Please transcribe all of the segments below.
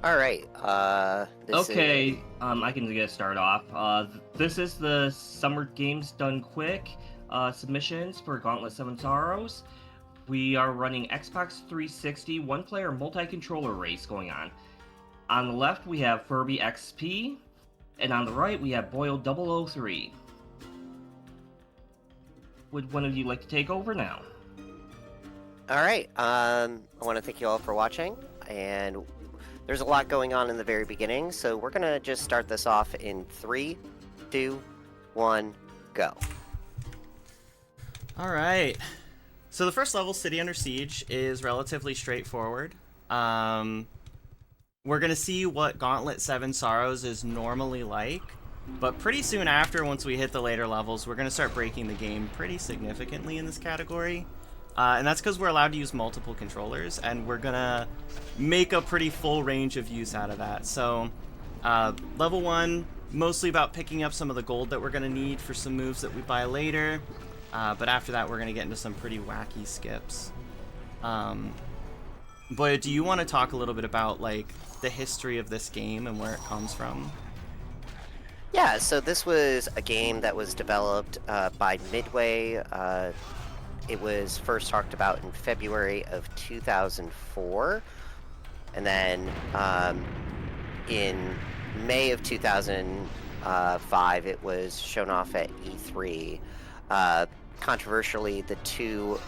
All right. This is Okay, I can get started off. This is the Summer Games Done Quick submissions for Gauntlet Seven Sorrows. We are running Xbox 360 one-player multi-controller race going on. On the left, we have Furby XP, and on the right, we have Boyle 003. Would one of you like to take over now? all right. I want to thank you all for watching, and there's a lot going on in the very beginning, so we're gonna just start this off in 3, 2, 1, go. All right. So the first level, City Under Siege, is relatively straightforward. We're going to see what Gauntlet 7 Sorrows is normally like, but pretty soon after, once we hit the later levels, we're going to start breaking the game pretty significantly in this category. And that's because we're allowed to use multiple controllers, and we're going to make a pretty full range of use out of that. So level 1, mostly about picking up some of the gold that we're going to need for some moves that we buy later. But after that, we're going to get into some pretty wacky skips. Boya, do you want to talk a little bit about, like, the history of this game and where it comes from? Yeah, so this was a game that was developed by Midway. It was first talked about in February of 2004, and then in May of 2005, it was shown off at E3. Controversially, the two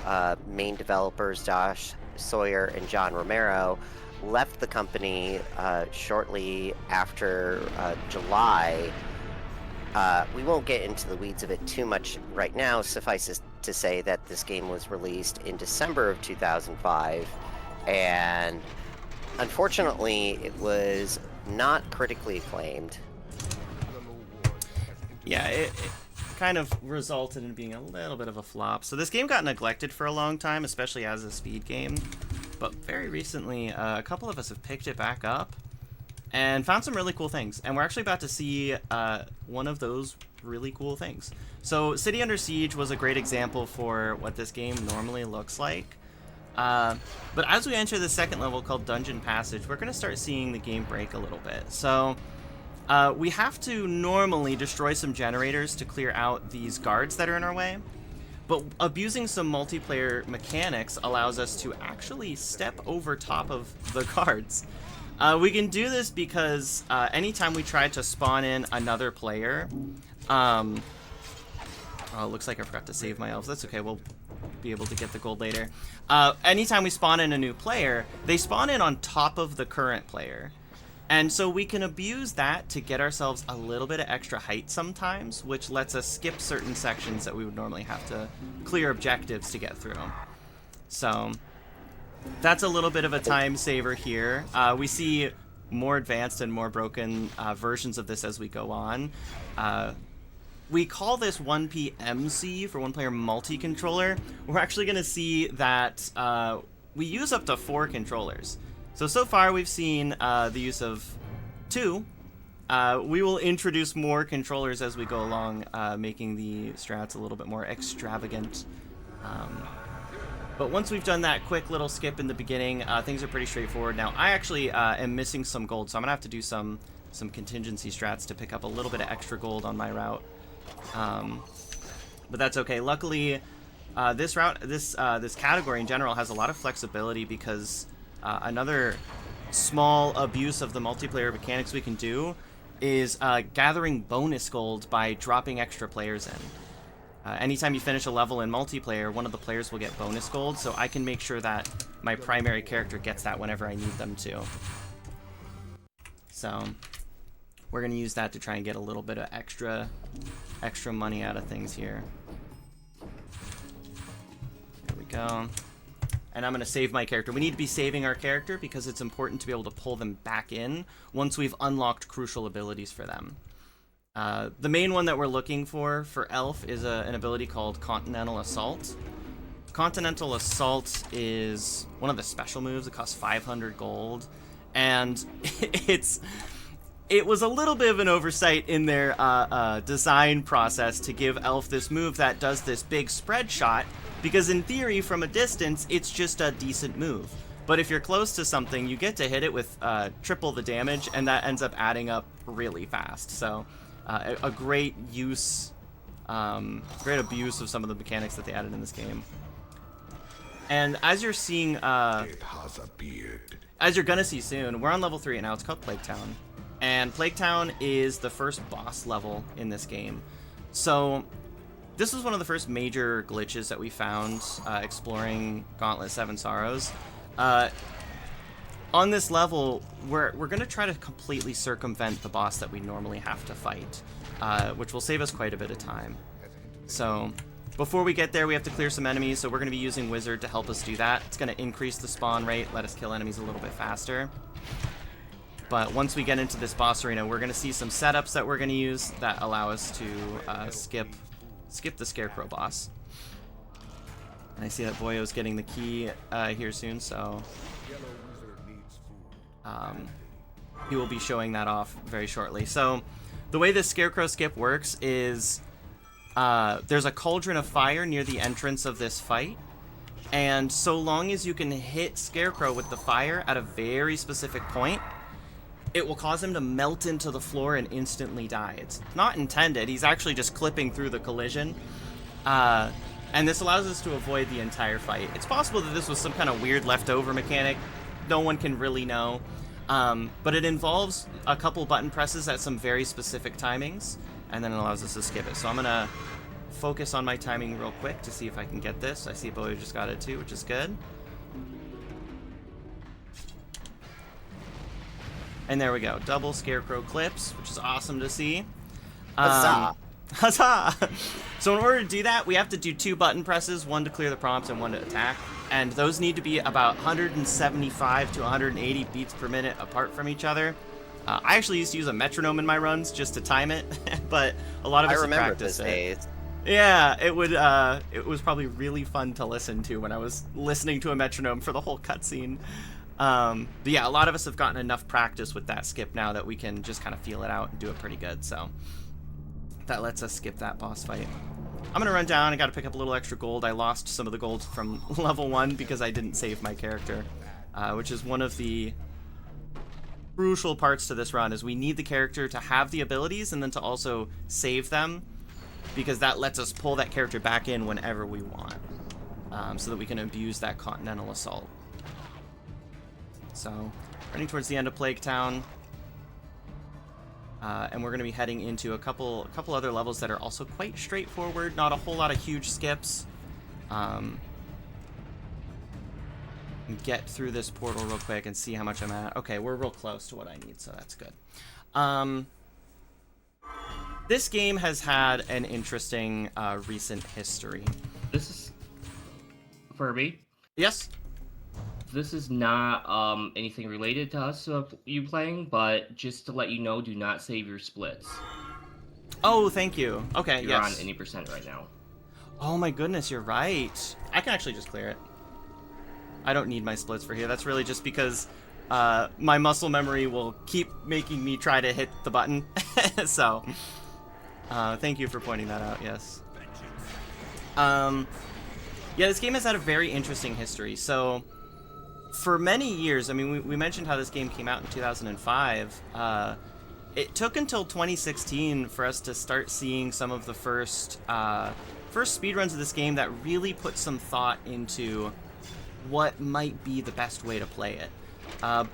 main developers, Josh Sawyer and John Romero, left the company shortly after July. We won't get into the weeds of it too much right now. Suffice it to say that this game was released in December of 2005, and unfortunately, it was not critically acclaimed. Yeah, it kind of resulted in being a little bit of a flop. So this game got neglected for a long time, especially as a speed game. But very recently, a couple of us have picked it back up and found some really cool things. And we're actually about to see one of those really cool things. So City Under Siege was a great example for what this game normally looks like. But as we enter the second level called Dungeon Passage, we're going to start seeing the game break a little bit. So we have to normally destroy some generators to clear out these guards that are in our way. But abusing some multiplayer mechanics allows us to actually step over top of the guards. We can do this because anytime we try to spawn in another player, oh, it looks like I forgot to save my elves. That's okay, we'll be able to get the gold later. Anytime we spawn in a new player, they spawn in on top of the current player. And so we can abuse that to get ourselves a little bit of extra height sometimes, which lets us skip certain sections that we would normally have to clear objectives to get through. So that's a little bit of a time saver here. We see more advanced and more broken versions of this as we go on. We call this 1PMC for one-player multi-controller. We're actually going to see that we use up to 4 controllers. So far we've seen the use of 2. We will introduce more controllers as we go along, making the strats a little bit more extravagant. But once we've done that quick little skip in the beginning, things are pretty straightforward. Now, I actually am missing some gold, so I'm going to have to do some contingency strats to pick up a little bit of extra gold on my route. But that's okay. Luckily, this category in general has a lot of flexibility because another small abuse of the multiplayer mechanics we can do is gathering bonus gold by dropping extra players in. Anytime you finish a level in multiplayer, one of the players will get bonus gold, so I can make sure that my primary character gets that whenever I need them to. So we're going to use that to try and get a little bit of extra money out of things here. There we go. And I'm going to save my character. We need to be saving our character because it's important to be able to pull them back in once we've unlocked crucial abilities for them. The main one that we're looking for Elf is an ability called Continental Assault. Continental Assault is one of the special moves. It costs 500 gold. And it was a little bit of an oversight in their design process to give Elf this move that does this big spread shot, because in theory, from a distance, it's just a decent move. But if you're close to something, you get to hit it with triple the damage, and that ends up adding up really fast. So a great use, great abuse of some of the mechanics that they added in this game. And as you're seeing, It has a beard. as you're gonna see soon, we're on level 3 now. It's called Plague Town. And Plague Town is the first boss level in this game. So this was one of the first major glitches that we found exploring Gauntlet 7 Sorrows. On this level, we're going to try to completely circumvent the boss that we normally have to fight, which will save us quite a bit of time. So before we get there, we have to clear some enemies, so we're going to be using Wizard to help us do that. It's going to increase the spawn rate, let us kill enemies a little bit faster. But once we get into this boss arena, we're going to see some setups that we're going to use that allow us to skip the Scarecrow boss. And I see that Boyo's getting the key here soon, so he will be showing that off very shortly. So the way this Scarecrow skip works is there's a cauldron of fire near the entrance of this fight, and so long as you can hit Scarecrow with the fire at a very specific point, it will cause him to melt into the floor and instantly die. It's not intended. He's actually just clipping through the collision. And this allows us to avoid the entire fight. It's possible that this was some kind of weird leftover mechanic. No one can really know. But it involves a couple button presses at some very specific timings, and then it allows us to skip it. So I'm going to focus on my timing real quick to see if I can get this. I see Boyo just got it too, which is good. And there we go. Double Scarecrow clips, which is awesome to see. Huzzah! Huzzah! So in order to do that, we have to do 2 button presses, one to clear the prompts and one to attack. And those need to be about 175 to 180 beats per minute apart from each other. I actually used to use a metronome in my runs just to time it, but a lot of us have practiced it. Days. Yeah, it was probably really fun to listen to when I was listening to a metronome for the whole cutscene. But yeah, a lot of us have gotten enough practice with that skip now that we can just kind of feel it out and do it pretty good, so that lets us skip that boss fight. I'm gonna run down. I gotta pick up a little extra gold. I lost some of the gold from level 1 because I didn't save my character, which is one of the crucial parts to this run, is we need the character to have the abilities and then to also save them, because that lets us pull that character back in whenever we want, so that we can abuse that Continental Assault. So, running towards the end of Plague Town, and we're going to be heading into a couple other levels that are also quite straightforward, not a whole lot of huge skips. Get through this portal real quick and see how much I'm at. Okay, we're real close to what I need, so that's good. This game has had an interesting recent history. This is Furby. Yes? This is not anything related to us you playing, but just to let you know, do not save your splits. Oh, thank you. Okay, You're yes. on any percent right now. Oh my goodness, you're right. I can actually just clear it. I don't need my splits for here. That's really just because my muscle memory will keep making me try to hit the button. So, thank you for pointing that out, yes. Yeah, this game has had a very interesting history. So, for many years, I mean, we mentioned how this game came out in 2005. It took until 2016 for us to start seeing some of the first speedruns of this game that really put some thought into what might be the best way to play it.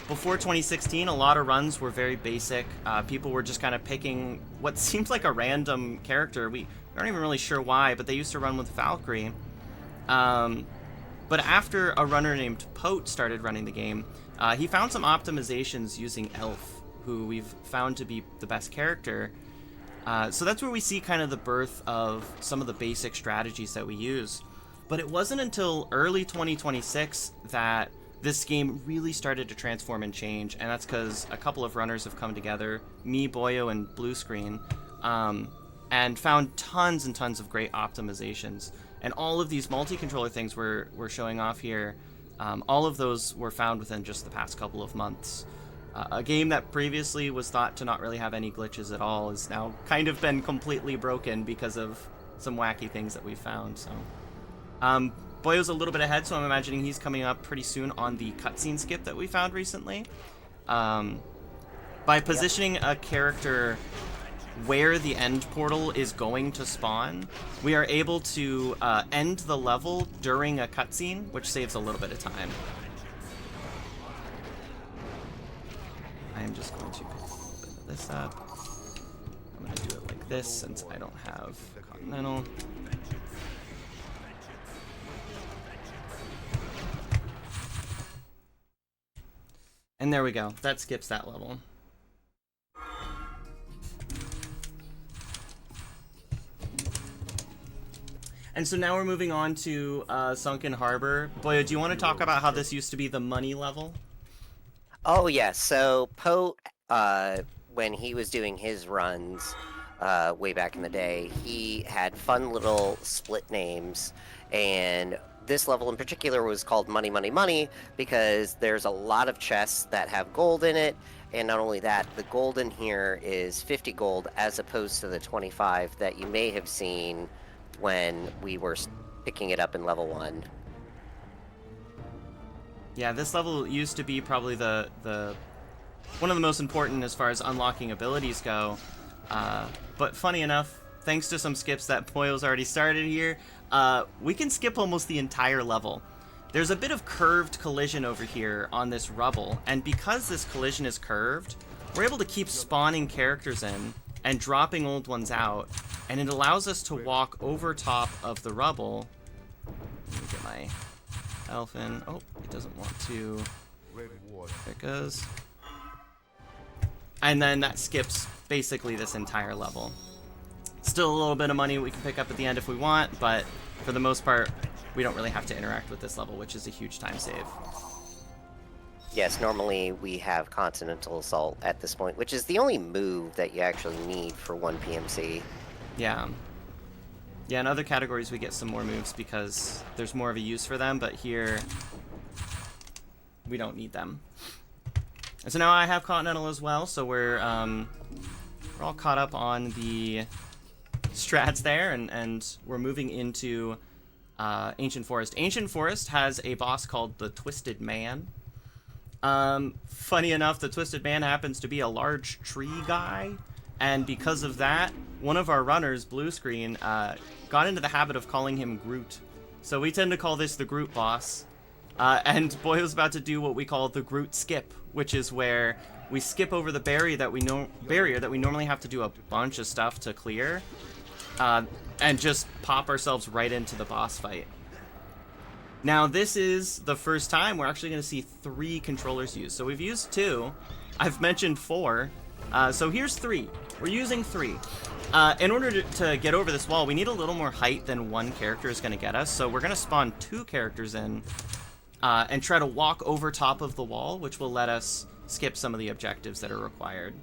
Before 2016, a lot of runs were very basic. People were just kind of picking what seems like a random character. We aren't even really sure why, but they used to run with Valkyrie. But after a runner named Pote started running the game, he found some optimizations using Elf, who we've found to be the best character. So that's where we see kind of the birth of some of the basic strategies that we use. But it wasn't until early 2026 that this game really started to transform and change, and that's because a couple of runners have come together, me, Boyo, and Blue Screen, and found tons and tons of great optimizations. And all of these multi-controller things we're showing off here, all of those were found within just the past couple of months. A game that previously was thought to not really have any glitches at all has now kind of been completely broken because of some wacky things that we found. So, Boyo's a little bit ahead, so I'm imagining he's coming up pretty soon on the cutscene skip that we found recently. By positioning a character where the end portal is going to spawn, we are able to end the level during a cutscene, which saves a little bit of time. I am just going to pick a little bit of this up. I'm going to do it like this since I don't have Continental. And there we go. That skips that level. And so now we're moving on to Sunken Harbor. Boyo, do you want to talk about how this used to be the money level? Oh, yeah. So Poe, when he was doing his runs way back in the day, he had fun little split names. And this level in particular was called Money, Money, Money because there's a lot of chests that have gold in it. And not only that, the gold in here is 50 gold as opposed to the 25 that you may have seen when we were picking it up in level 1. Yeah, this level used to be probably the one of the most important as far as unlocking abilities go. But funny enough, thanks to some skips that Boyo's already started here, we can skip almost the entire level. There's a bit of curved collision over here on this rubble, and because this collision is curved, we're able to keep spawning characters in and dropping old ones out, and it allows us to walk over top of the rubble. Let me get my elf in. Oh, it doesn't want to. There it goes. And then that skips basically this entire level. Still a little bit of money we can pick up at the end if we want, but for the most part, we don't really have to interact with this level, which is a huge time save. Yes, normally we have Continental Assault at this point, which is the only move that you actually need for one PMC. Yeah. Yeah, in other categories we get some more moves because there's more of a use for them, but here we don't need them. And so now I have Continental as well, so we're all caught up on the strats there, and we're moving into Ancient Forest. Ancient Forest has a boss called the Twisted Man. Funny enough, the Twisted Man happens to be a large tree guy, and because of that, one of our runners, Blue Screen, got into the habit of calling him Groot. So we tend to call this the Groot boss. And Boyo's about to do what we call the Groot skip, which is where we skip over the barrier that we normally have to do a bunch of stuff to clear, and just pop ourselves right into the boss fight. Now, this is the first time we're actually going to see 3 controllers used. So we've used 2. I've mentioned 4. So here's 3. We're using 3. In order to get over this wall, we need a little more height than one character is going to get us. So we're going to spawn 2 characters in and try to walk over top of the wall, which will let us skip some of the objectives that are required.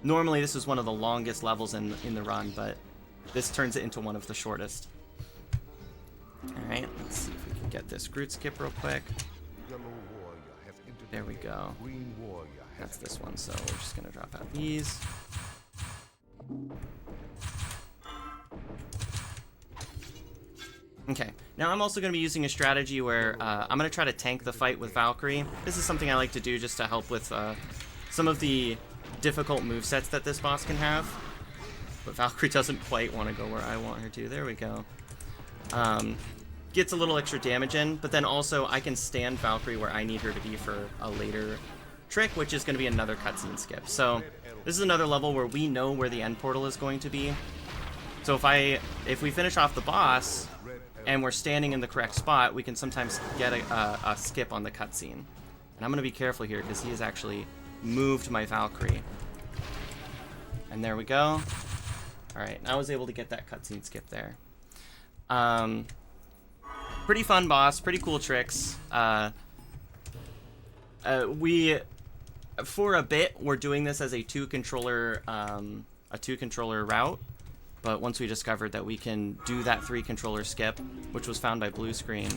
Normally, this is one of the longest levels in the run, but this turns it into one of the shortest. Alright, let's see if we can get this Groot skip real quick. There we go. That's this one, so we're just going to drop out these. Okay, now I'm also going to be using a strategy where I'm going to try to tank the fight with Valkyrie. This is something I like to do just to help with some of the difficult movesets that this boss can have. But Valkyrie doesn't quite want to go where I want her to. There we go. Gets a little extra damage in, but then also I can stand Valkyrie where I need her to be for a later trick, which is going to be another cutscene skip. So this is another level where we know where the end portal is going to be. So if we finish off the boss and we're standing in the correct spot, we can sometimes get a skip on the cutscene. And I'm going to be careful here because he has actually moved my Valkyrie. And there we go. Alright, I was able to get that cutscene skip there. Pretty fun boss, pretty cool tricks. For a bit, we're doing this as a two-controller route. But once we discovered that we can do that 3-controller skip, which was found by Blue Screen,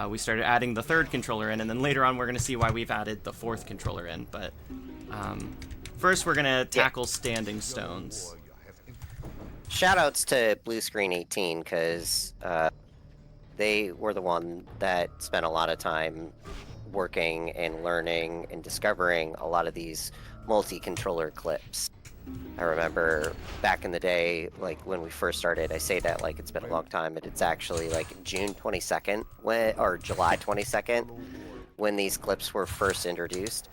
we started adding the 3rd controller in, and then later on we're going to see why we've added the 4th controller in. But first we're going to tackle standing stones. Shoutouts to Blue Screen 18, because they were the one that spent a lot of time working and learning and discovering a lot of these multi-controller clips. I remember back in the day, like when we first started, I say that like it's been a long time, but it's actually like June 22nd or July 22nd when these clips were first introduced.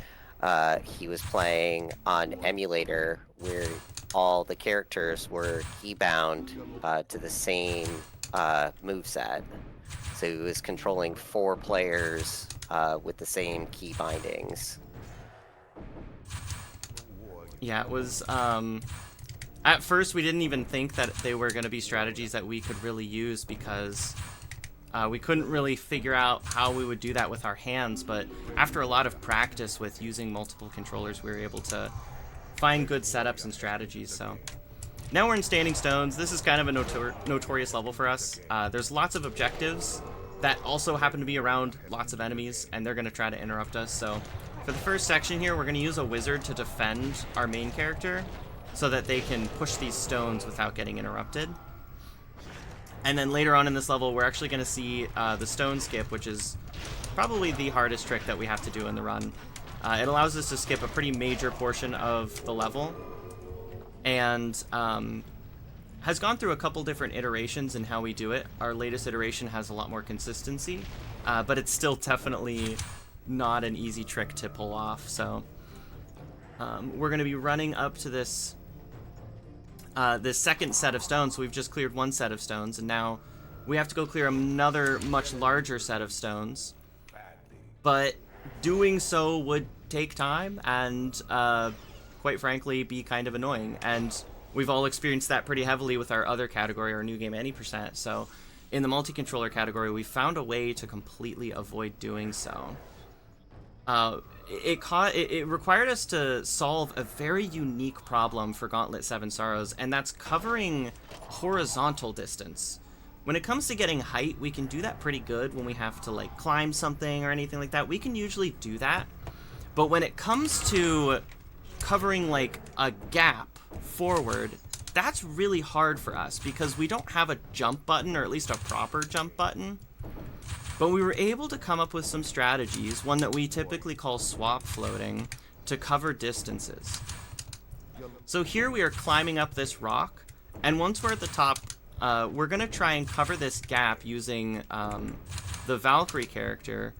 He was playing on emulator where all the characters were keybound to the same moveset. So he was controlling 4 players with the same key bindings. Yeah, it was, at first we didn't even think that they were going to be strategies that we could really use because we couldn't really figure out how we would do that with our hands, but after a lot of practice with using multiple controllers, we were able to find good setups and strategies, so. Now we're in Standing Stones. This is kind of a notorious level for us. There's lots of objectives that also happen to be around lots of enemies, and they're going to try to interrupt us, so. For the first section here, we're going to use a wizard to defend our main character so that they can push these stones without getting interrupted. And then later on in this level, we're actually going to see the stone skip, which is probably the hardest trick that we have to do in the run. It allows us to skip a pretty major portion of the level and has gone through a couple different iterations in how we do it. Our latest iteration has a lot more consistency, but it's still definitely not an easy trick to pull off. So we're going to be running up to this this second set of stones. So we've just cleared one set of stones, and now we have to go clear another much larger set of stones. But doing so would take time and quite frankly be kind of annoying, and we've all experienced that pretty heavily with our other category, our new game any percent. So in the multi-controller category, we found a way to completely avoid doing so. It required us to solve a very unique problem for Gauntlet 7 Sorrows, and that's covering horizontal distance. When it comes to getting height, we can do that pretty good when we have to like climb something or anything like that. We can usually do that. But when it comes to covering like a gap forward, that's really hard for us because we don't have a jump button, or at least a proper jump button. But we were able to come up with some strategies, one that we typically call swap floating, to cover distances. So here we are climbing up this rock, and once we're at the top, we're going to try and cover this gap using the Valkyrie character.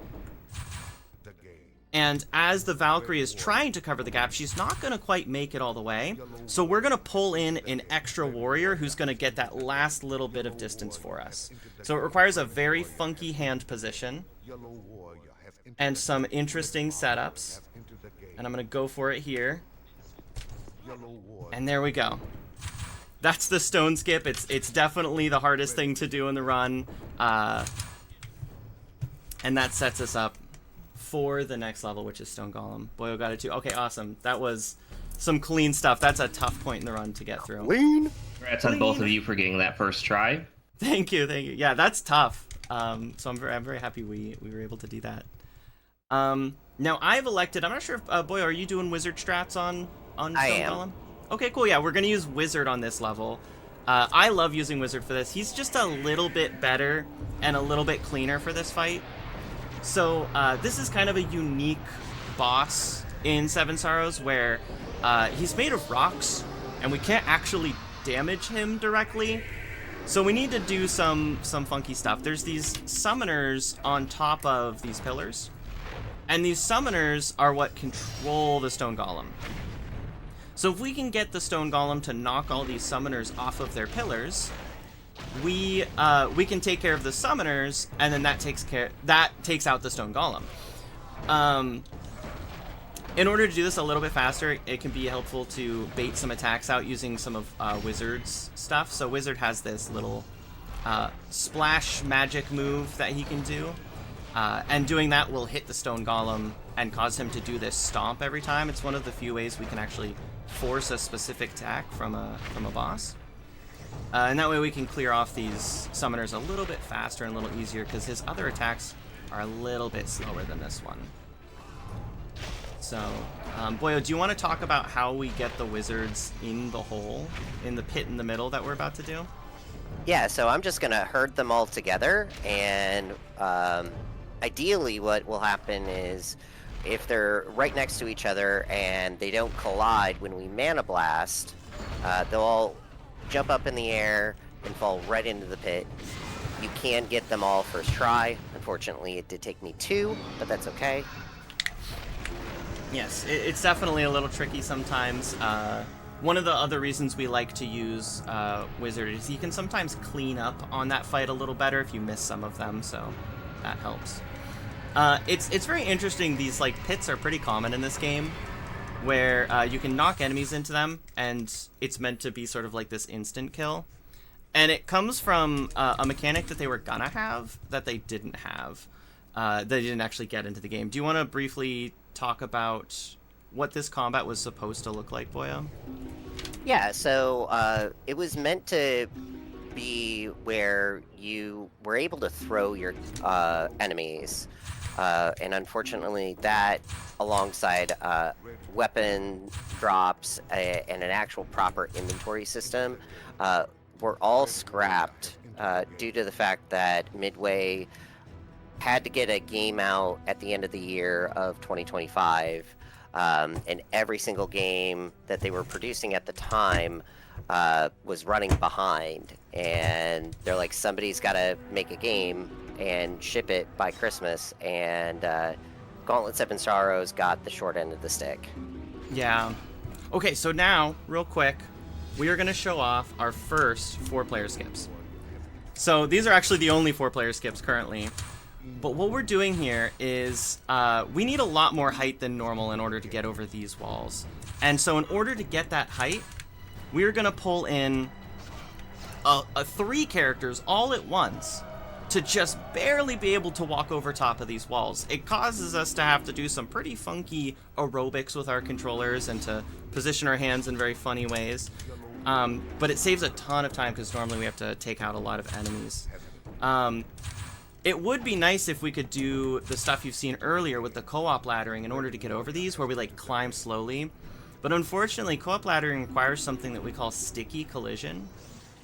And as the Valkyrie is trying to cover the gap, she's not going to quite make it all the way. So we're going to pull in an extra warrior who's going to get that last little bit of distance for us. So it requires a very funky hand position and some interesting setups. And I'm going to go for it here. And there we go. That's the stone skip. It's definitely the hardest thing to do in the run. And that sets us up for the next level, which is Stone Golem. Boyo got it too. Okay, awesome. That was some clean stuff. That's a tough point in the run to get through. Lean. Congrats on both of you for getting that first try. Thank you, thank you. Yeah, that's tough. So I'm very happy we were able to do that. Now I've elected. I'm not sure if Boyo, are you doing wizard strats on Stone Golem? Okay, cool. Yeah, we're gonna use wizard on this level. I love using wizard for this. He's just a little bit better and a little bit cleaner for this fight. So this is kind of a unique boss in Seven Sorrows where he's made of rocks and we can't actually damage him directly. So we need to do some funky stuff. There's these summoners on top of these pillars, and these summoners are what control the Stone Golem. So if we can get the Stone Golem to knock all these summoners off of their pillars, we can take care of the summoners, and then that takes out the Stone Golem. In order to do this a little bit faster, it can be helpful to bait some attacks out using some of Wizard's stuff. So Wizard has this little splash magic move that he can do, and doing that will hit the Stone Golem and cause him to do this stomp every time. It's one of the few ways we can actually force a specific attack from a boss. And that way we can clear off these summoners a little bit faster and a little easier, because his other attacks are a little bit slower than this one. So, Boyo, do you want to talk about how we get the wizards in the hole, in the pit in the middle that we're about to do? Yeah, so I'm just gonna herd them all together, and ideally what will happen is if they're right next to each other and they don't collide when we mana blast, they'll all jump up in the air and fall right into the pit. You can get them all first try. Unfortunately, it did take me 2, but that's okay. Yes, it's definitely a little tricky sometimes. One of the other reasons we like to use Wizard is you can sometimes clean up on that fight a little better if you miss some of them, so that helps. It's very interesting. These like pits are pretty common in this game, where you can knock enemies into them, and it's meant to be sort of like this instant kill. And it comes from a mechanic that they were gonna have that they didn't have. They didn't actually get into the game. Do you want to briefly talk about what this combat was supposed to look like, Boya? Yeah, so it was meant to be where you were able to throw your enemies. And unfortunately, that, alongside weapon drops and an actual proper inventory system, were all scrapped due to the fact that Midway had to get a game out at the end of the year of 2025, and every single game that they were producing at the time was running behind. And they're like, somebody's got to make a game and ship it by Christmas, and Gauntlet Seven Sorrows got the short end of the stick. Yeah. Okay, so now, real quick, we are going to show off our first 4-player skips. So these are actually the only 4-player skips currently. But what we're doing here is we need a lot more height than normal in order to get over these walls. And so in order to get that height, we're going to pull in 3 characters all at once to just barely be able to walk over top of these walls. It causes us to have to do some pretty funky aerobics with our controllers and to position our hands in very funny ways. But it saves a ton of time because normally we have to take out a lot of enemies. It would be nice if we could do the stuff you've seen earlier with the co-op laddering in order to get over these, where we like climb slowly. But unfortunately, co-op laddering requires something that we call sticky collision,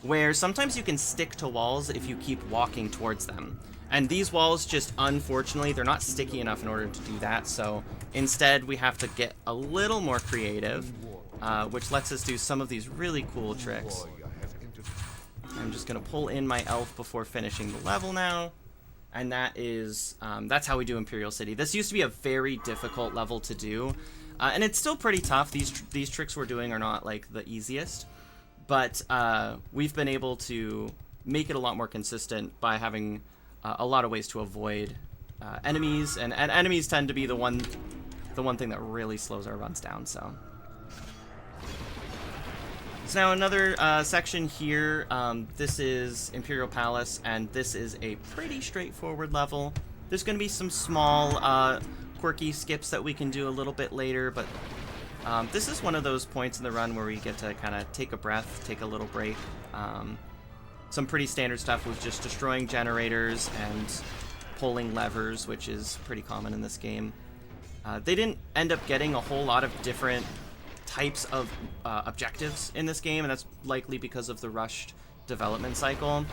where sometimes you can stick to walls if you keep walking towards them. And these walls just, unfortunately, they're not sticky enough in order to do that, so instead we have to get a little more creative, which lets us do some of these really cool tricks. I'm just going to pull in my elf before finishing the level now. And that is, that's how we do Imperial City. This used to be a very difficult level to do, and it's still pretty tough. These tricks we're doing are not, like, the easiest, but we've been able to make it a lot more consistent by having a lot of ways to avoid enemies, and enemies tend to be the one thing that really slows our runs down, so... So now another section here, this is Imperial Palace, and this is a pretty straightforward level. There's going to be some small quirky skips that we can do a little bit later, but this is one of those points in the run where we get to kind of take a breath, take a little break. Some pretty standard stuff with just destroying generators and pulling levers, which is pretty common in this game. They didn't end up getting a whole lot of different types of objectives in this game, and that's likely because of the rushed development cycle.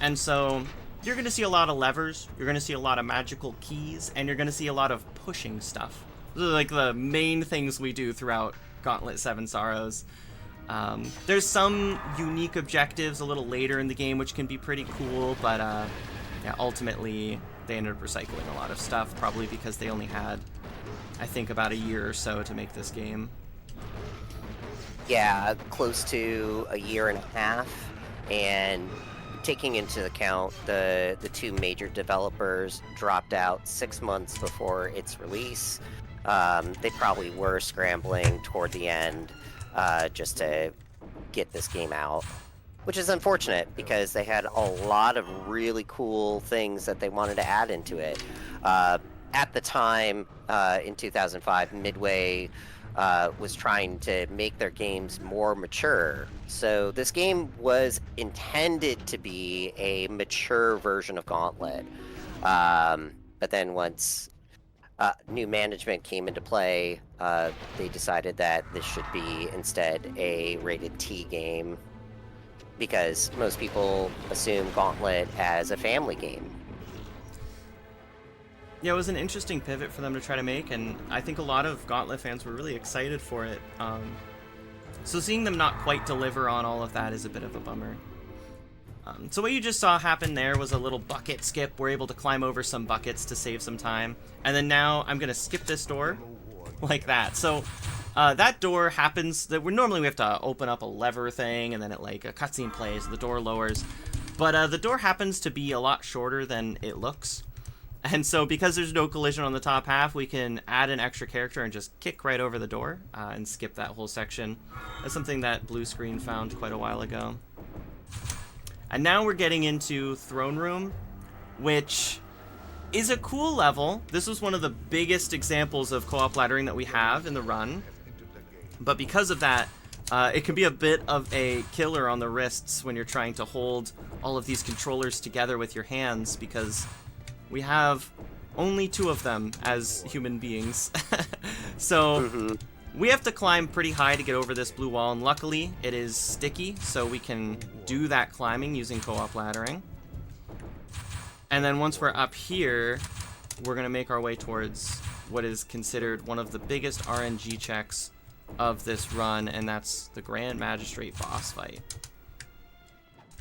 And so you're going to see a lot of levers, you're going to see a lot of magical keys, and you're going to see a lot of pushing stuff. Those are like the main things we do throughout Gauntlet Seven Sorrows. There's some unique objectives a little later in the game which can be pretty cool, but yeah, ultimately they ended up recycling a lot of stuff, probably because they only had, I think, about a year or so to make this game. Yeah, close to a year and a half, and taking into account the 2 major developers dropped out 6 months before its release, they probably were scrambling toward the end just to get this game out, which is unfortunate because they had a lot of really cool things that they wanted to add into it. At the time, in 2005, Midway was trying to make their games more mature. So this game was intended to be a mature version of Gauntlet. But then once new management came into play, they decided that this should be instead a rated T game. because most people assume Gauntlet as a family game. Yeah, it was an interesting pivot for them to try to make, and I think a lot of Gauntlet fans were really excited for it. So seeing them not quite deliver on all of that is a bit of a bummer. So what you just saw happen there was a little bucket skip. We're able to climb over some buckets to save some time. And then now I'm going to skip this door like that. So that door happens, normally we have to open up a lever thing, and then it like a cutscene plays, the door lowers. But the door happens to be a lot shorter than it looks. And so because there's no collision on the top half, we can add an extra character and just kick right over the door and skip that whole section. That's something that Blue Screen found quite a while ago. And now we're getting into Throne Room, which is a cool level. This was one of the biggest examples of co-op laddering that we have in the run. But because of that, it can be a bit of a killer on the wrists when you're trying to hold all of these controllers together with your hands, because we have only 2 of them as human beings. So we have to climb pretty high to get over this blue wall, and luckily it is sticky, so we can do that climbing using co-op laddering. And then once we're up here, we're going to make our way towards what is considered one of the biggest RNG checks of this run, and that's the Grand Magistrate boss fight.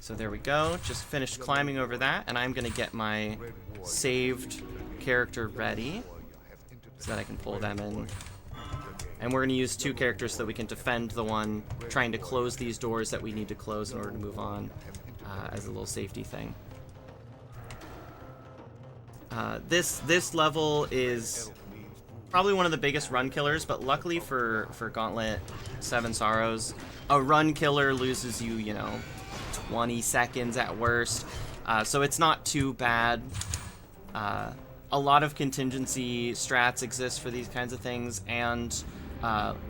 So there we go, just finished climbing over that, and I'm going to get my saved character ready so that I can pull them in. And we're going to use 2 characters so that we can defend the one trying to close these doors that we need to close in order to move on as a little safety thing. This level is probably one of the biggest run killers, but luckily for Gauntlet 7 Sorrows, a run killer loses you, 20 seconds at worst. So it's not too bad. A lot of contingency strats exist for these kinds of things, and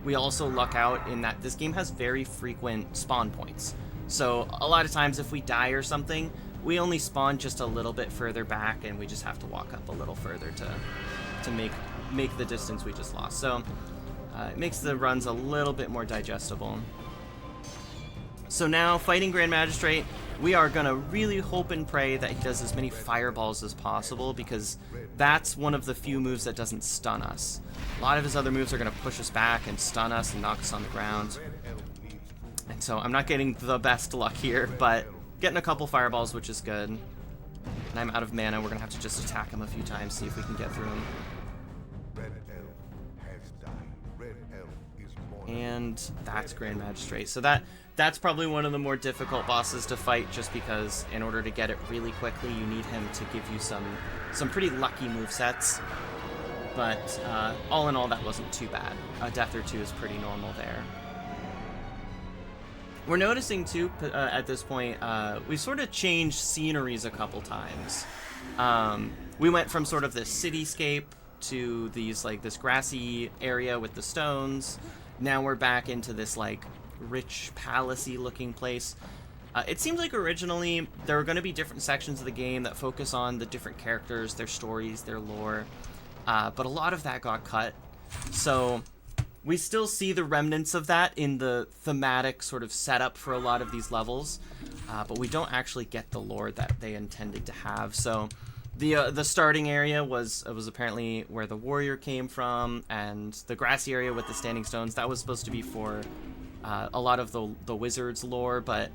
we also luck out in that this game has very frequent spawn points. So a lot of times if we die or something, we only spawn just a little bit further back, and we just have to walk up a little further to make the distance we just lost. So it makes the runs a little bit more digestible. So now, fighting Grand Magistrate, we are going to really hope and pray that he does as many fireballs as possible, because that's one of the few moves that doesn't stun us. A lot of his other moves are going to push us back and stun us and knock us on the ground. And so I'm not getting the best luck here, but getting a couple fireballs, which is good. And I'm out of mana. We're going to have to just attack him a few times, see if we can get through him. And that's Grand Magistrate. So that's probably one of the more difficult bosses to fight, just because in order to get it really quickly, you need him to give you some pretty lucky movesets. But all in all, that wasn't too bad. A death or 2 is pretty normal there. We're noticing too, at this point, we sort of changed sceneries a couple times. We went from sort of this cityscape to this grassy area with the stones. Now we're back into this rich palace-y looking place. It seems like originally there were going to be different sections of the game that focus on the different characters, their stories, their lore, but a lot of that got cut. So we still see the remnants of that in the thematic sort of setup for a lot of these levels, but we don't actually get the lore that they intended to have. So the starting area was apparently where the warrior came from, and the grassy area with the standing stones, that was supposed to be for a lot of the wizard's lore, but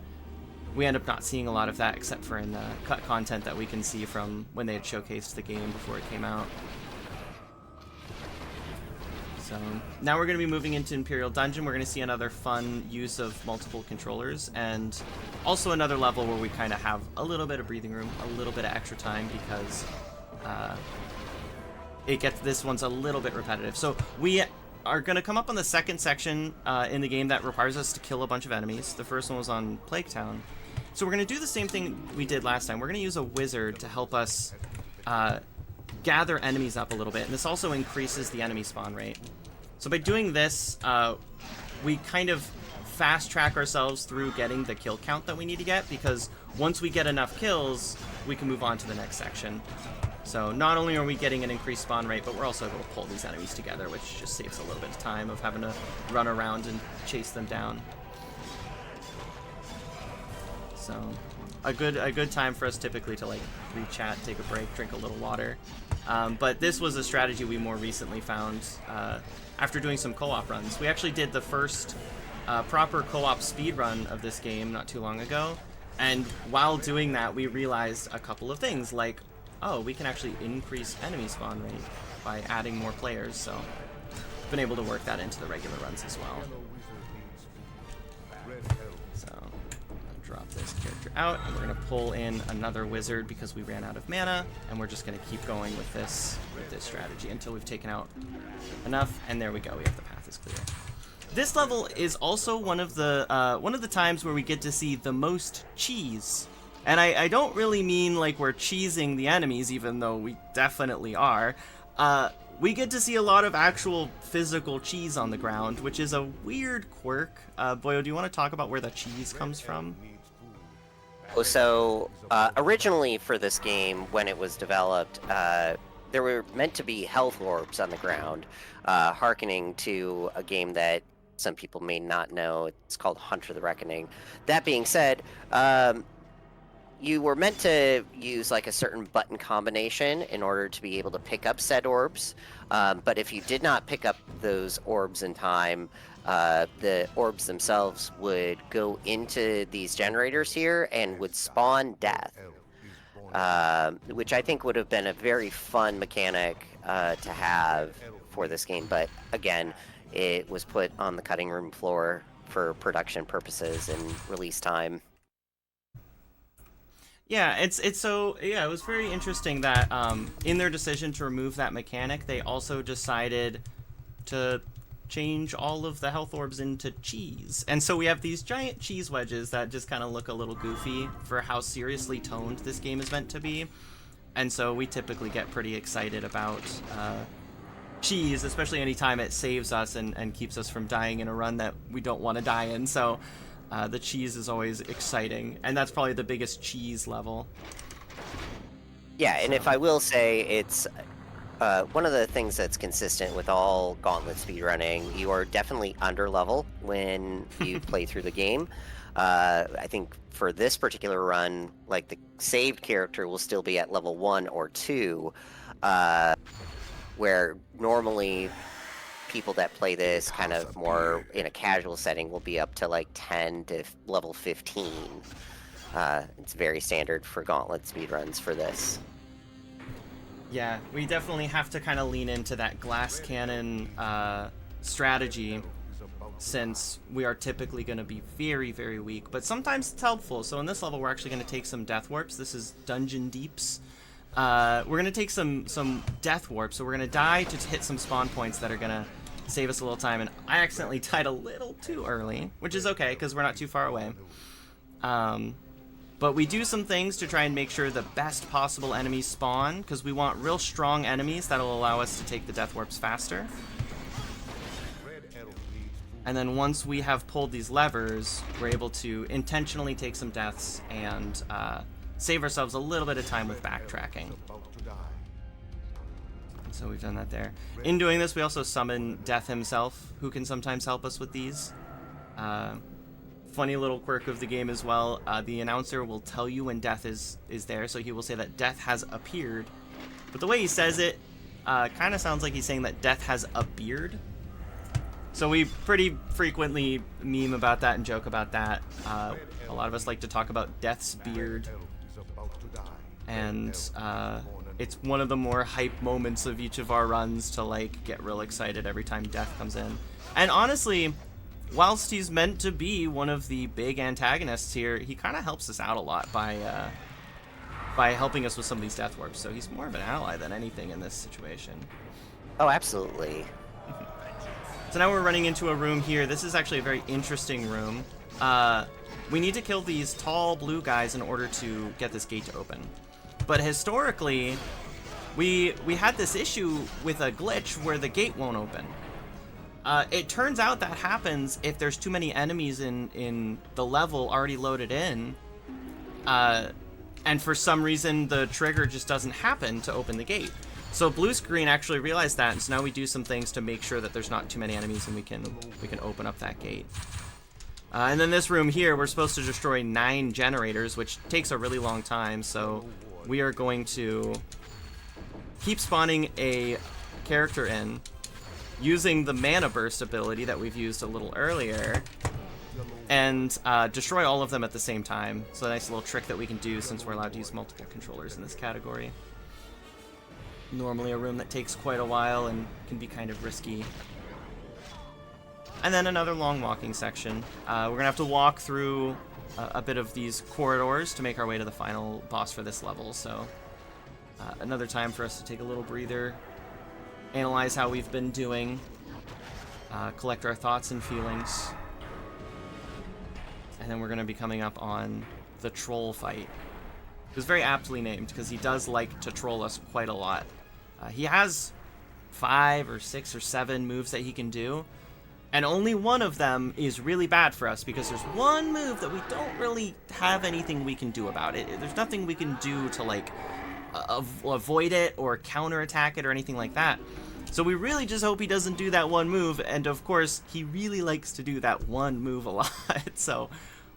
we end up not seeing a lot of that except for in the cut content that we can see from when they had showcased the game before it came out. So now we're going to be moving into Imperial Dungeon. We're going to see another fun use of multiple controllers, and also another level where we kind of have a little bit of breathing room, a little bit of extra time, because this one's a little bit repetitive. So we are going to come up on the second section in the game that requires us to kill a bunch of enemies. The first one was on Plague Town. So we're going to do the same thing we did last time. We're going to use a wizard to help us gather enemies up a little bit, and this also increases the enemy spawn rate. So by doing this, we kind of fast track ourselves through getting the kill count that we need to get, because once we get enough kills, we can move on to the next section. So not only are we getting an increased spawn rate, but we're also able to pull these enemies together, which just saves a little bit of time of having to run around and chase them down. So a good time for us typically to like re-chat, take a break, drink a little water. But this was a strategy we more recently found after doing some co-op runs. We actually did the first proper co-op speed run of this game not too long ago, and while doing that we realized a couple of things, like, oh, we can actually increase enemy spawn rate by adding more players, so been able to work that into the regular runs as well. So I'm gonna drop this character out, and we're gonna pull in another wizard because we ran out of mana, and we're just gonna keep going with this strategy until we've taken out enough. And there we go, we have the path is clear. This level is also one of the times where we get to see the most cheese. And I don't really mean like we're cheesing the enemies, even though we definitely are. We get to see a lot of actual physical cheese on the ground, which is a weird quirk. Boyo, do you want to talk about where the cheese comes from? So, originally for this game, when it was developed, there were meant to be health orbs on the ground, hearkening to a game that some people may not know. It's called Hunter the Reckoning. That being said, you were meant to use like a certain button combination in order to be able to pick up said orbs, but if you did not pick up those orbs in time, the orbs themselves would go into these generators here and would spawn death, which I think would have been a very fun mechanic to have for this game, but again, it was put on the cutting room floor for production purposes and release time. Yeah, it was very interesting that in their decision to remove that mechanic, they also decided to change all of the health orbs into cheese. And so we have these giant cheese wedges that just kind of look a little goofy for how seriously toned this game is meant to be. And so we typically get pretty excited about cheese, especially anytime it saves us and keeps us from dying in a run that we don't want to die in. So the cheese is always exciting, and that's probably the biggest cheese level. Yeah, and if I will say, it's one of the things that's consistent with all Gauntlet speedrunning, you are definitely under level when you play through the game. I think for this particular run, like the saved character will still be at level 1 or 2, where normally people that play this kind of more in a casual setting will be up to like 10 to level 15. It's very standard for Gauntlet speedruns for this. Yeah, we definitely have to kind of lean into that glass cannon strategy, since we are typically going to be very, very weak, but sometimes it's helpful. So in this level, we're actually going to take some death warps. This is Dungeon Deeps. We're going to take some death warps, so we're going to die to hit some spawn points that are going to save us a little time, and I accidentally died a little too early, which is okay, because we're not too far away. But we do some things to try and make sure the best possible enemies spawn, because we want real strong enemies that'll allow us to take the death warps faster. And then once we have pulled these levers, we're able to intentionally take some deaths and save ourselves a little bit of time with backtracking. So we've done that there. In doing this, we also summon Death himself, who can sometimes help us with these. Funny little quirk of the game as well, the announcer will tell you when Death is there, so he will say that Death has appeared. But the way he says it kind of sounds like he's saying that Death has a beard. So we pretty frequently meme about that and joke about that. A lot of us like to talk about Death's beard. And it's one of the more hype moments of each of our runs to like get real excited every time Death comes in. And honestly, whilst he's meant to be one of the big antagonists here, he kind of helps us out a lot by helping us with some of these death warps. So he's more of an ally than anything in this situation. Oh, absolutely. So now we're running into a room here. This is actually a very interesting room. We need to kill these tall blue guys in order to get this gate to open. But historically, we had this issue with a glitch where the gate won't open. It turns out that happens if there's too many enemies in the level already loaded in. And for some reason, the trigger just doesn't happen to open the gate. So blue screen actually realized that, and so now we do some things to make sure that there's not too many enemies and we can open up that gate. And then this room here, we're supposed to destroy 9 generators, which takes a really long time, so we are going to keep spawning a character in, using the mana burst ability that we've used a little earlier, and destroy all of them at the same time. So a nice little trick that we can do since we're allowed to use multiple controllers in this category. Normally a room that takes quite a while and can be kind of risky. And then another long walking section. We're gonna have to walk through a bit of these corridors to make our way to the final boss for this level, so another time for us to take a little breather, analyze how we've been doing, collect our thoughts and feelings. And then we're going to be coming up on the troll fight. It was very aptly named because he does like to troll us quite a lot. He has 5 or 6 or 7 moves that he can do, and only one of them is really bad for us because there's one move that we don't really have anything we can do about it. There's nothing we can do to like avoid it or counterattack it or anything like that. So we really just hope he doesn't do that one move, and of course, he really likes to do that one move a lot. So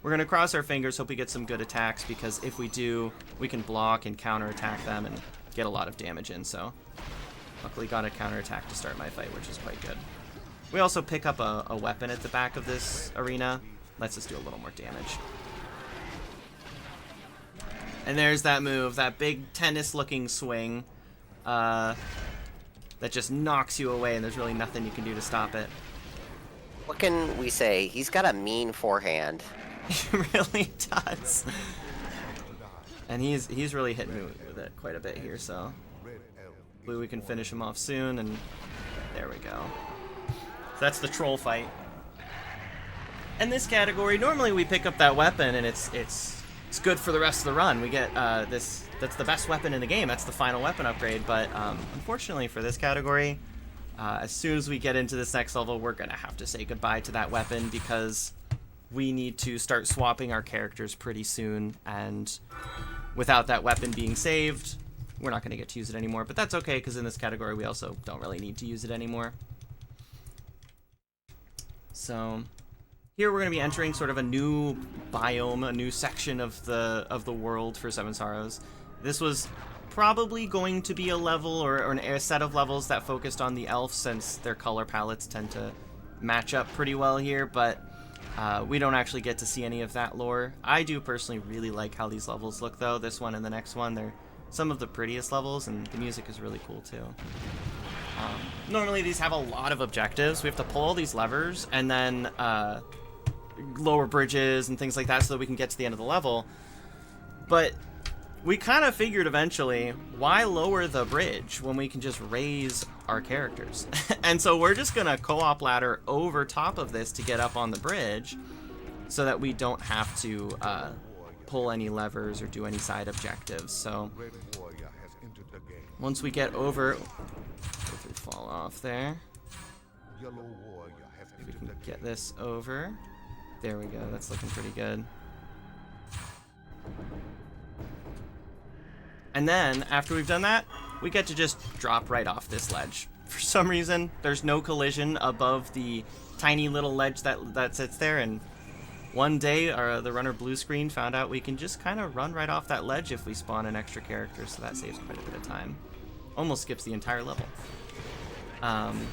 we're going to cross our fingers, hope we get some good attacks, because if we do, we can block and counterattack them and get a lot of damage in. So luckily got a counterattack to start my fight, which is quite good. We also pick up a weapon at the back of this arena. Lets us do a little more damage. And there's that move, that big tennis-looking swing. That just knocks you away, and there's really nothing you can do to stop it. What can we say? He's got a mean forehand. He really does. And he's really hitting me with it quite a bit here, so hopefully we can finish him off soon, and there we go. So that's the troll fight. In this category, normally we pick up that weapon, and it's good for the rest of the run. We get this. That's the best weapon in the game. That's the final weapon upgrade. But unfortunately for this category, as soon as we get into this next level, we're going to have to say goodbye to that weapon because we need to start swapping our characters pretty soon. And without that weapon being saved, we're not going to get to use it anymore. But that's okay, because in this category, we also don't really need to use it anymore. So here we're going to be entering sort of a new biome, a new section of the world for Seven Sorrows. This was probably going to be a level or a set of levels that focused on the elves, since their color palettes tend to match up pretty well here, but we don't actually get to see any of that lore. I do personally really like how these levels look, though. This one and the next one, they're some of the prettiest levels, and the music is really cool too. Normally these have a lot of objectives. We have to pull all these levers and then lower bridges and things like that so that we can get to the end of the level. But we kind of figured eventually, why lower the bridge when we can just raise our characters? And so we're just gonna co-op ladder over top of this to get up on the bridge so that we don't have to pull any levers or do any side objectives. So once we get over, if we fall off there, we can get this over. There we go, that's looking pretty good. And then, after we've done that, we get to just drop right off this ledge. For some reason, there's no collision above the tiny little ledge that sits there, and one day, the runner blue screen found out we can just kind of run right off that ledge if we spawn an extra character, so that saves quite a bit of time. Almost skips the entire level. And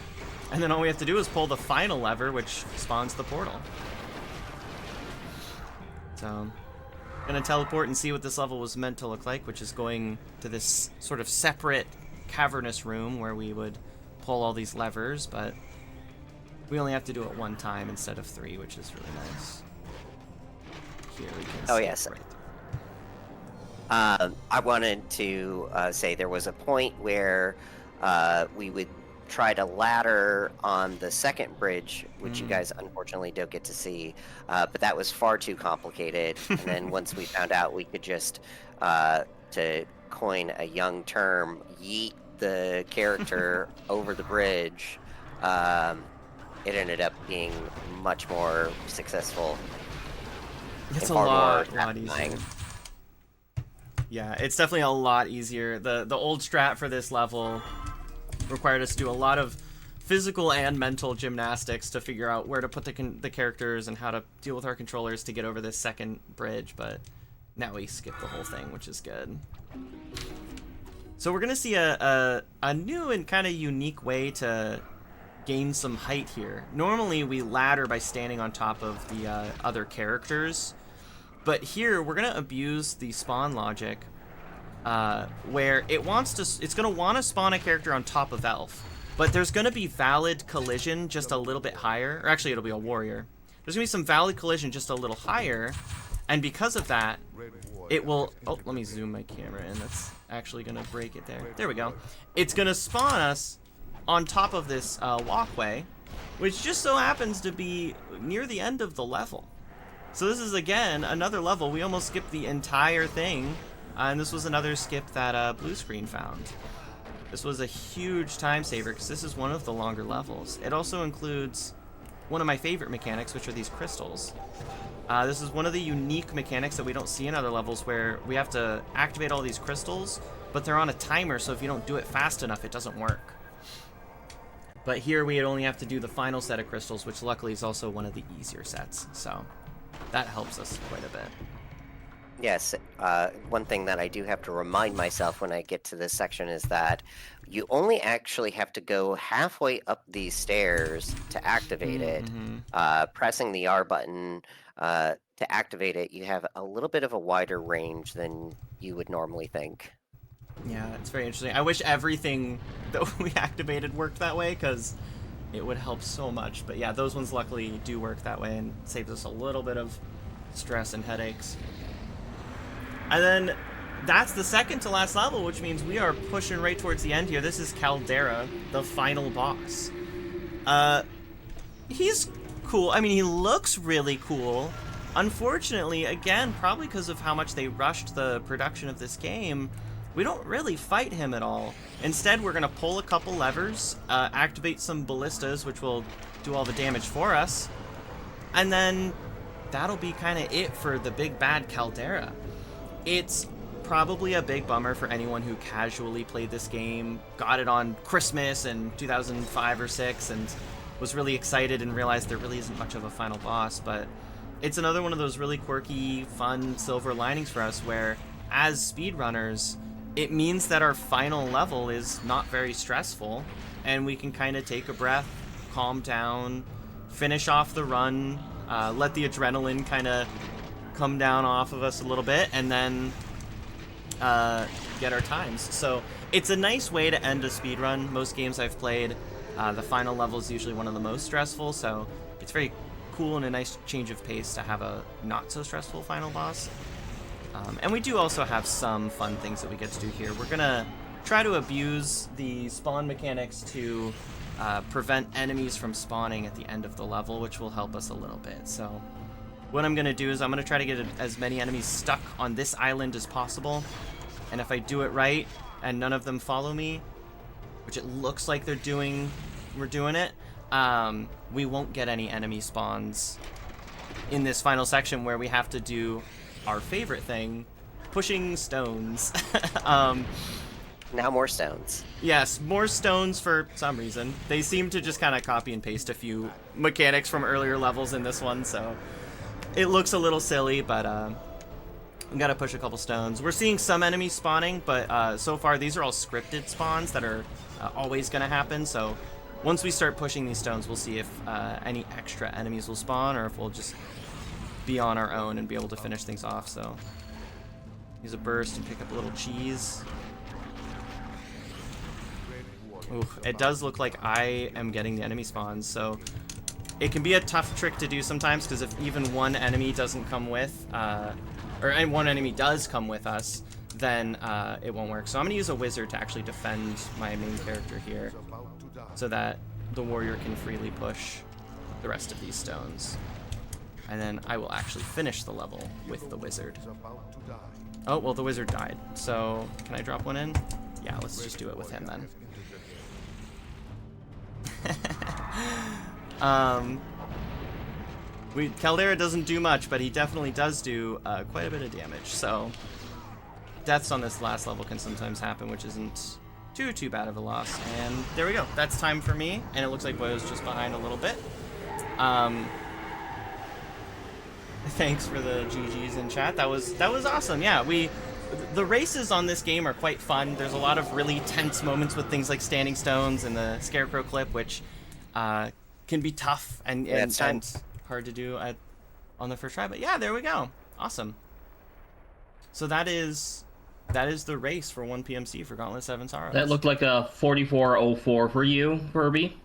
then all we have to do is pull the final lever, which spawns the portal. So gonna teleport and see what this level was meant to look like, which is going to this sort of separate cavernous room where we would pull all these levers, but we only have to do it one time instead of 3, which is really nice. Here we can Oh, see yes. right I wanted to say there was a point where we would try to ladder on the second bridge, which you guys unfortunately don't get to see, but that was far too complicated. And then once we found out we could just, to coin a young term, yeet the character over the bridge, it ended up being much more successful. It's and a far lot more easier. satisfying. Yeah, it's definitely a lot easier. The old strat for this level required us to do a lot of physical and mental gymnastics to figure out where to put the characters and how to deal with our controllers to get over this second bridge, but now we skip the whole thing, which is good. So we're going to see a new and kind of unique way to gain some height here. Normally we ladder by standing on top of the other characters, but here we're going to abuse the spawn logic where it's going to want to spawn a character on top of Elf, but there's going to be valid collision just a little bit higher, or actually it'll be a warrior. There's going to be some valid collision just a little higher, and because of that, it will... Oh, let me zoom my camera in. That's actually going to break it there. There we go. It's going to spawn us on top of this walkway, which just so happens to be near the end of the level. So this is, again, another level. We almost skipped the entire thing, and this was another skip that Blue Screen found. This was a huge time saver, because this is one of the longer levels. It also includes one of my favorite mechanics, which are these crystals. This is one of the unique mechanics that we don't see in other levels, where we have to activate all these crystals, but they're on a timer, so if you don't do it fast enough, it doesn't work. But here we only have to do the final set of crystals, which luckily is also one of the easier sets, so that helps us quite a bit. Yes, one thing that I do have to remind myself when I get to this section is that you only actually have to go halfway up these stairs to activate it. Pressing the R button to activate it, you have a little bit of a wider range than you would normally think. Yeah, it's very interesting. I wish everything that we activated worked that way, because it would help so much. But yeah, those ones luckily do work that way and saves us a little bit of stress and headaches. And then that's the second to last level, which means we are pushing right towards the end here. This is Caldera, the final boss. He's cool. I mean, he looks really cool. Unfortunately, again, probably because of how much they rushed the production of this game, we don't really fight him at all. Instead, we're going to pull a couple levers, activate some ballistas, which will do all the damage for us, and then that'll be kind of it for the big bad Caldera. It's probably a big bummer for anyone who casually played this game, got it on Christmas in 2005 or 6, and was really excited and realized there really isn't much of a final boss, but it's another one of those really quirky, fun silver linings for us where, as speedrunners, it means that our final level is not very stressful, and we can kind of take a breath, calm down, finish off the run, let the adrenaline kind of come down off of us a little bit, and then get our times. So it's a nice way to end a speedrun. Most games I've played, the final level is usually one of the most stressful, so it's very cool and a nice change of pace to have a not so stressful final boss. And we do also have some fun things that we get to do here. We're gonna try to abuse the spawn mechanics to prevent enemies from spawning at the end of the level, which will help us a little bit. So what I'm gonna do is I'm gonna try to get as many enemies stuck on this island as possible, and if I do it right and none of them follow me, which it looks like we're doing it, we won't get any enemy spawns in this final section where we have to do our favorite thing, pushing stones. Now more stones. Yes, more stones for some reason. They seem to just kind of copy and paste a few mechanics from earlier levels in this one, so it looks a little silly, but we gotta push a couple stones. We're seeing some enemies spawning, but so far these are all scripted spawns that are always gonna happen, so once we start pushing these stones, we'll see if any extra enemies will spawn, or if we'll just be on our own and be able to finish things off. So use a burst and pick up a little cheese. Ooh, it does look like I am getting the enemy spawns, so it can be a tough trick to do sometimes, because if even one enemy doesn't come with, or one enemy does come with us, then it won't work. So I'm going to use a wizard to actually defend my main character here, so that the warrior can freely push the rest of these stones. And then I will actually finish the level with the wizard. Oh, well, the wizard died. So, can I drop one in? Yeah, let's just do it with him then. Caldera doesn't do much, but he definitely does do quite a bit of damage. So, deaths on this last level can sometimes happen, which isn't too bad of a loss. And there we go. That's time for me. And it looks like Boyo's just behind a little bit. Thanks for the GGs in chat. That was awesome. Yeah, the races on this game are quite fun. There's a lot of really tense moments with things like standing stones and the scarecrow clip, which can be tough and hard to do on the first try. But yeah, there we go. Awesome. So that is the race for 1PMC for Gauntlet 7 Sorrows. That looked like a 44:04 for you, Furby.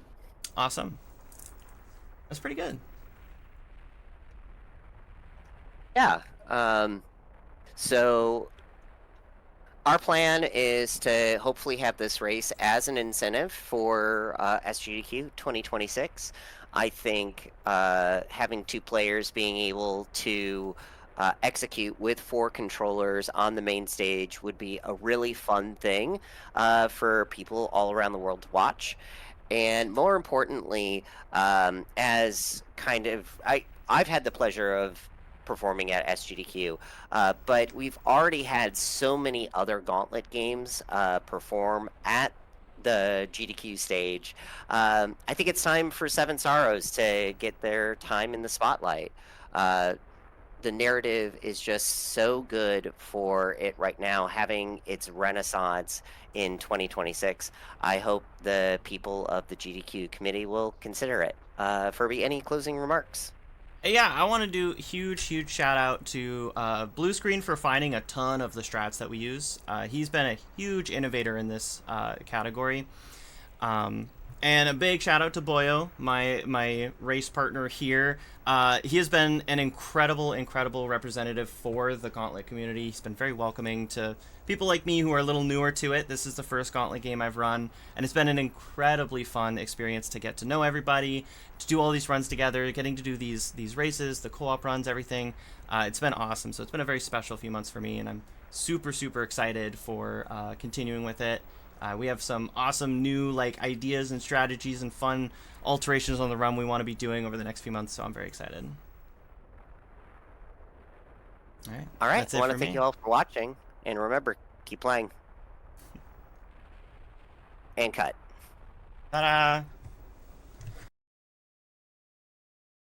Awesome. That's pretty good. Yeah. So our plan is to hopefully have this race as an incentive for SGDQ 2026. I think having 2 players being able to execute with 4 controllers on the main stage would be a really fun thing for people all around the world to watch. And more importantly, as kind of I've had the pleasure of performing at SGDQ, but we've already had so many other Gauntlet games perform at the GDQ stage. I think it's time for Seven Sorrows to get their time in the spotlight. The narrative is just so good for it right now, having its renaissance in 2026. I hope the people of the GDQ committee will consider it. Furby, any closing remarks? Yeah, I want to do a huge shout out to Blue Screen for finding a ton of the strats that we use. He's been a huge innovator in this category. And a big shout out to Boyo, my race partner here. He has been an incredible representative for the Gauntlet community. He's been very welcoming to people like me who are a little newer to it. This is the first Gauntlet game I've run, and it's been an incredibly fun experience to get to know everybody, to do all these runs together, getting to do these races, the co-op runs, everything. It's been awesome. So it's been a very special few months for me, and I'm super excited for continuing with it. We have some awesome new ideas and strategies and fun alterations on the run we want to be doing over the next few months, so I'm very excited. All right. I want to thank you all for watching, and remember, keep playing. And cut. Ta-da!